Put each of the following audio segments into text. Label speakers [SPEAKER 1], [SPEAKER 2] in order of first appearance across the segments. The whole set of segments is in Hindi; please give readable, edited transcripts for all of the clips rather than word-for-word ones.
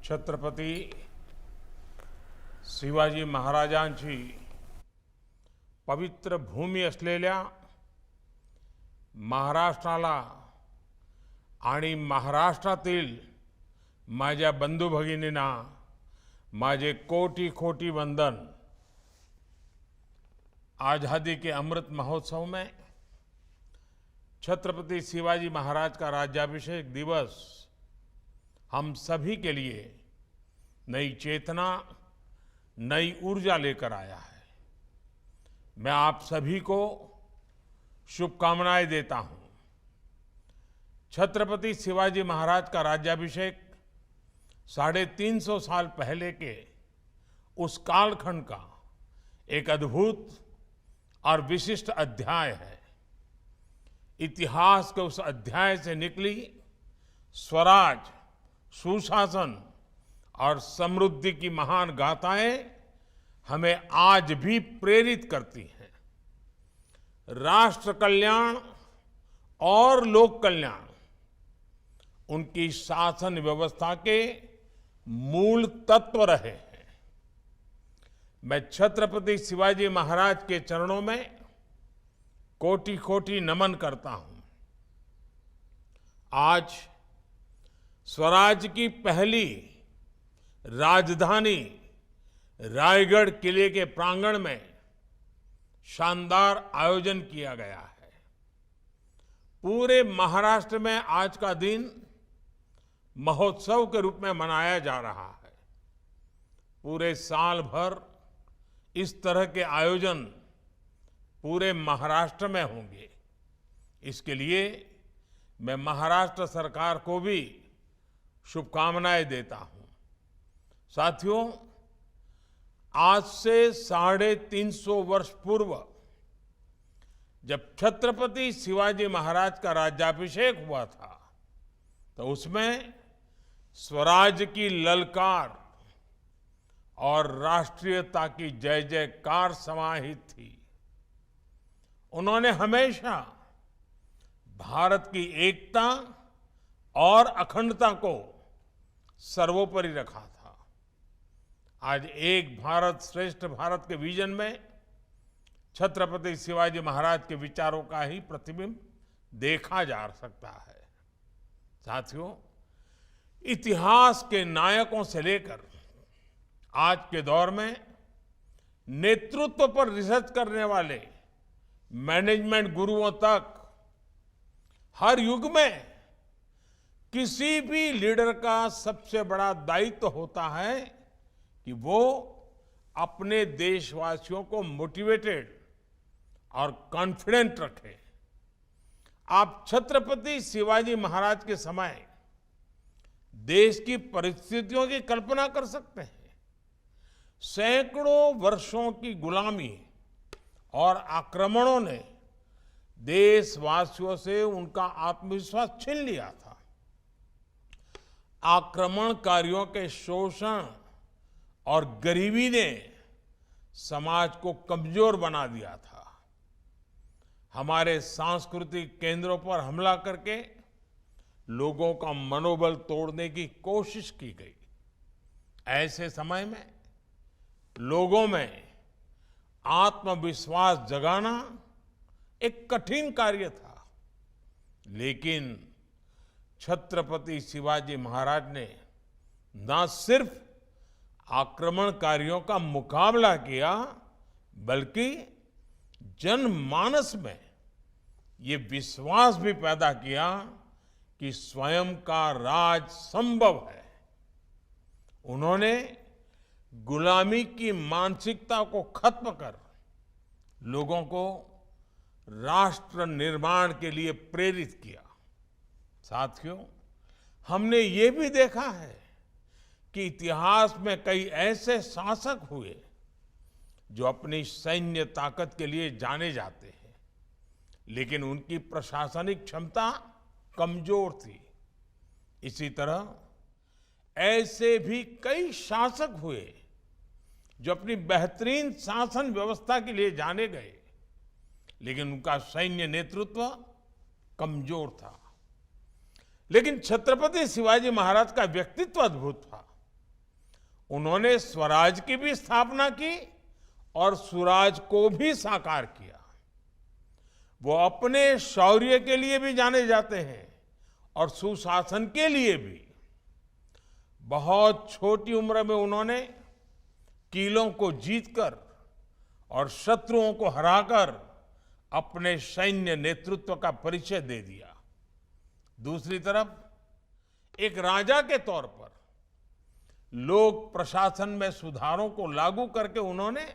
[SPEAKER 1] छत्रपती शिवाजी महाराजांची पवित्र भूमी असलेल्या महाराष्ट्राला आणि महाराष्ट्रातील माझ्या बंधू भगिनींना माझे कोटि कोटि वंदन। आज़ादी के अमृत महोत्सव में छत्रपति शिवाजी महाराज का राज्याभिषेक दिवस हम सभी के लिए नई चेतना, नई ऊर्जा लेकर आया है। मैं आप सभी को शुभकामनाएं देता हूं। छत्रपति शिवाजी महाराज का राज्याभिषेक 350 साल पहले के उस कालखंड का एक अद्भुत और विशिष्ट अध्याय है। इतिहास के उस अध्याय से निकली स्वराज, सुशासन और समृद्धि की महान गाथाएं हमें आज भी प्रेरित करती हैं। राष्ट्र कल्याण और लोक कल्याण उनकी शासन व्यवस्था के मूल तत्व रहे हैं। मैं छत्रपति शिवाजी महाराज के चरणों में कोटि कोटि नमन करता हूं। आज स्वराज की पहली राजधानी रायगढ़ किले के प्रांगण में शानदार आयोजन किया गया है। पूरे महाराष्ट्र में आज का दिन महोत्सव के रूप में मनाया जा रहा है। पूरे साल भर इस तरह के आयोजन पूरे महाराष्ट्र में होंगे। इसके लिए मैं महाराष्ट्र सरकार को भी शुभकामनाएं देता हूं। साथियों, आज से 350 वर्ष पूर्व जब छत्रपति शिवाजी महाराज का राज्याभिषेक हुआ था तो उसमें स्वराज की ललकार और राष्ट्रीयता की जय जयकार समाहित थी। उन्होंने हमेशा भारत की एकता और अखंडता को सर्वोपरि रखा था। आज एक भारत श्रेष्ठ भारत के विजन में छत्रपति शिवाजी महाराज के विचारों का ही प्रतिबिंब देखा जा सकता है। साथियों, इतिहास के नायकों से लेकर आज के दौर में नेतृत्व पर रिसर्च करने वाले मैनेजमेंट गुरुओं तक हर युग में किसी भी लीडर का सबसे बड़ा दायित्व होता है कि वो अपने देशवासियों को मोटिवेटेड और कॉन्फिडेंट रखे। आप छत्रपति शिवाजी महाराज के समय देश की परिस्थितियों की कल्पना कर सकते हैं। सैकड़ों वर्षों की गुलामी और आक्रमणों ने देशवासियों से उनका आत्मविश्वास छीन लिया था। आक्रमणकारियों के शोषण और गरीबी ने समाज को कमजोर बना दिया था। हमारे सांस्कृतिक केंद्रों पर हमला करके लोगों का मनोबल तोड़ने की कोशिश की गई। ऐसे समय में लोगों में आत्मविश्वास जगाना एक कठिन कार्य था, लेकिन छत्रपति शिवाजी महाराज ने न सिर्फ आक्रमणकारियों का मुकाबला किया, बल्कि जनमानस में ये विश्वास भी पैदा किया कि स्वयं का राज संभव है। उन्होंने गुलामी की मानसिकता को खत्म कर लोगों को राष्ट्र निर्माण के लिए प्रेरित किया। साथियों, हमने ये भी देखा है कि इतिहास में कई ऐसे शासक हुए जो अपनी सैन्य ताकत के लिए जाने जाते हैं, लेकिन उनकी प्रशासनिक क्षमता कमजोर थी। इसी तरह ऐसे भी कई शासक हुए जो अपनी बेहतरीन शासन व्यवस्था के लिए जाने गए, लेकिन उनका सैन्य नेतृत्व कमजोर था। लेकिन छत्रपति शिवाजी महाराज का व्यक्तित्व अद्भुत था। उन्होंने स्वराज की भी स्थापना की और सुराज को भी साकार किया। वो अपने शौर्य के लिए भी जाने जाते हैं और सुशासन के लिए भी। बहुत छोटी उम्र में उन्होंने किलों को जीतकर और शत्रुओं को हराकर अपने सैन्य नेतृत्व का परिचय दे दिया। दूसरी तरफ एक राजा के तौर पर लोक प्रशासन में सुधारों को लागू करके उन्होंने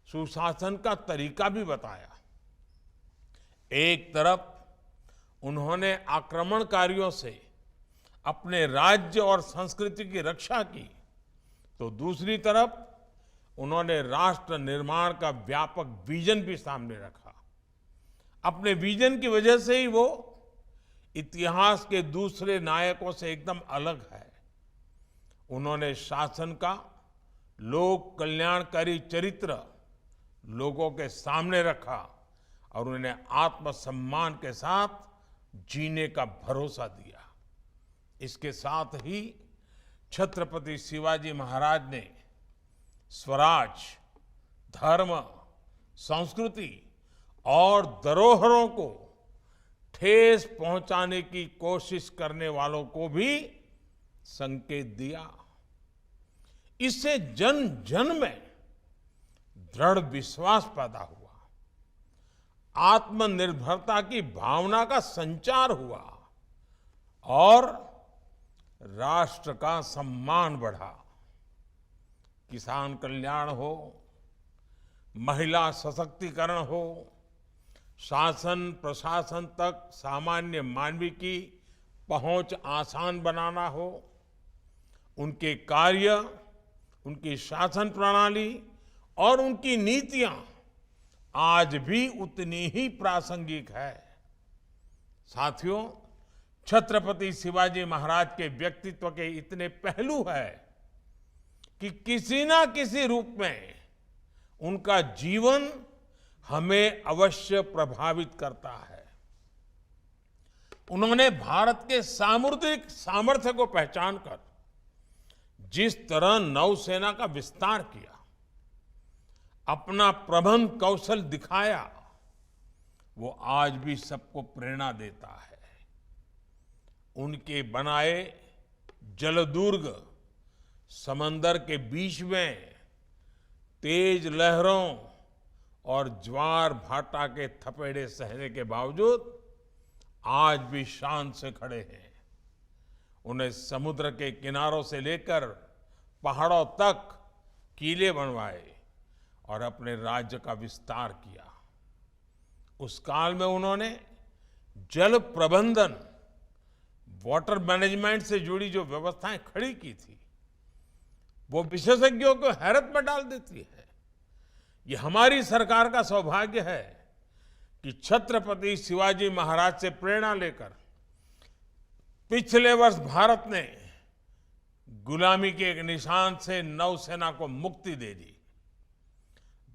[SPEAKER 1] सुशासन का तरीका भी बताया। एक तरफ उन्होंने आक्रमणकारियों से अपने राज्य और संस्कृति की रक्षा की, तो दूसरी तरफ उन्होंने राष्ट्र निर्माण का व्यापक विजन भी सामने रखा। अपने विजन की वजह से ही वो इतिहास के दूसरे नायकों से एकदम अलग है। उन्होंने शासन का लोक कल्याणकारी चरित्र लोगों के सामने रखा और उन्हें आत्मसम्मान के साथ जीने का भरोसा दिया। इसके साथ ही छत्रपति शिवाजी महाराज ने स्वराज, धर्म, संस्कृति और धरोहरों को ठेस पहुंचाने की कोशिश करने वालों को भी संकेत दिया। इससे जन जन में दृढ़ विश्वास पैदा हुआ, आत्मनिर्भरता की भावना का संचार हुआ और राष्ट्र का सम्मान बढ़ा। किसान कल्याण हो, महिला सशक्तिकरण हो, शासन प्रशासन तक सामान्य मानवी की पहुंच आसान बनाना हो, उनके कार्य, उनकी शासन प्रणाली और उनकी नीतियां आज भी उतनी ही प्रासंगिक है। साथियों, छत्रपति शिवाजी महाराज के व्यक्तित्व के इतने पहलू हैं कि किसी ना किसी रूप में उनका जीवन हमें अवश्य प्रभावित करता है। उन्होंने भारत के सामुद्रिक सामर्थ्य को पहचानकर जिस तरह नौसेना का विस्तार किया, अपना प्रबंध कौशल दिखाया, वो आज भी सबको प्रेरणा देता है। उनके बनाए जलदुर्ग समंदर के बीच में तेज लहरों और ज्वार भाटा के थपेड़े सहने के बावजूद आज भी शान से खड़े हैं। उन्हें समुद्र के किनारों से लेकर पहाड़ों तक किले बनवाए और अपने राज्य का विस्तार किया। उस काल में उन्होंने जल प्रबंधन, वाटर मैनेजमेंट से जुड़ी जो व्यवस्थाएं खड़ी की थी, वो विशेषज्ञों को हैरत में डाल देती है। ये हमारी सरकार का सौभाग्य है कि छत्रपति शिवाजी महाराज से प्रेरणा लेकर पिछले वर्ष भारत ने गुलामी के एक निशान से नौसेना को मुक्ति दे दी।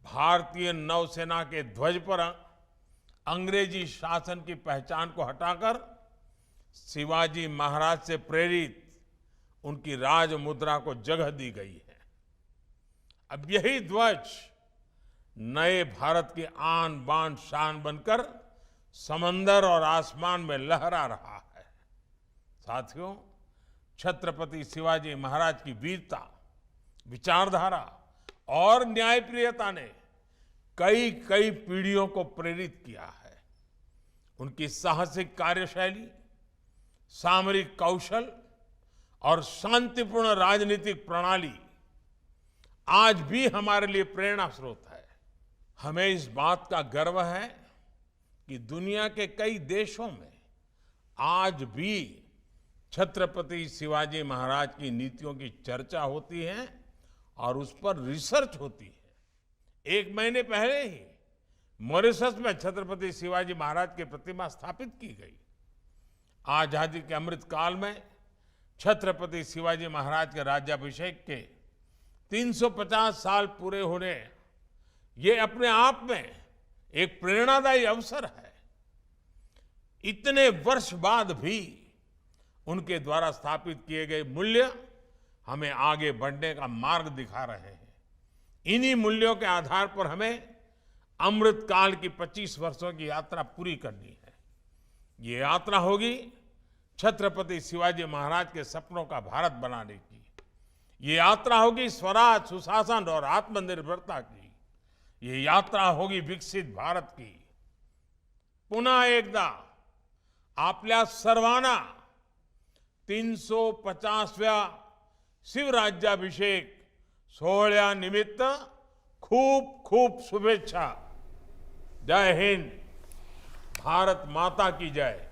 [SPEAKER 1] भारतीय नौसेना के ध्वज पर अंग्रेजी शासन की पहचान को हटाकर शिवाजी महाराज से प्रेरित उनकी राज मुद्रा को जगह दी गई है। अब यही ध्वज नए भारत की आन बान शान बनकर समंदर और आसमान में लहरा रहा है। साथियों, छत्रपति शिवाजी महाराज की वीरता, विचारधारा और न्यायप्रियता ने कई कई पीढ़ियों को प्रेरित किया है। उनकी साहसिक कार्यशैली, सामरिक कौशल और शांतिपूर्ण राजनीतिक प्रणाली आज भी हमारे लिए प्रेरणा स्रोत है। हमें इस बात का गर्व है कि दुनिया के कई देशों में आज भी छत्रपति शिवाजी महाराज की नीतियों की चर्चा होती है और उस पर रिसर्च होती है। 1 महीने पहले ही मॉरिशस में छत्रपति शिवाजी महाराज की प्रतिमा स्थापित की गई। आजादी के अमृत काल में छत्रपति शिवाजी महाराज के राज्याभिषेक के 350 साल पूरे होने, ये अपने आप में एक प्रेरणादायी अवसर है। इतने वर्ष बाद भी उनके द्वारा स्थापित किए गए मूल्य हमें आगे बढ़ने का मार्ग दिखा रहे हैं। इन्हीं मूल्यों के आधार पर हमें अमृत काल की 25 वर्षों की यात्रा पूरी करनी है। ये यात्रा होगी छत्रपति शिवाजी महाराज के सपनों का भारत बनाने की। ये यात्रा होगी स्वराज, सुशासन और आत्मनिर्भरता की। ये यात्रा होगी विकसित भारत की। पुन्हा एकदा आपल्या सर्वांना 350व्या शिवराज्याभिषेक सोहळ्यानिमित्त खूप खूप शुभेच्छा। जय हिंद, भारत माता की जय।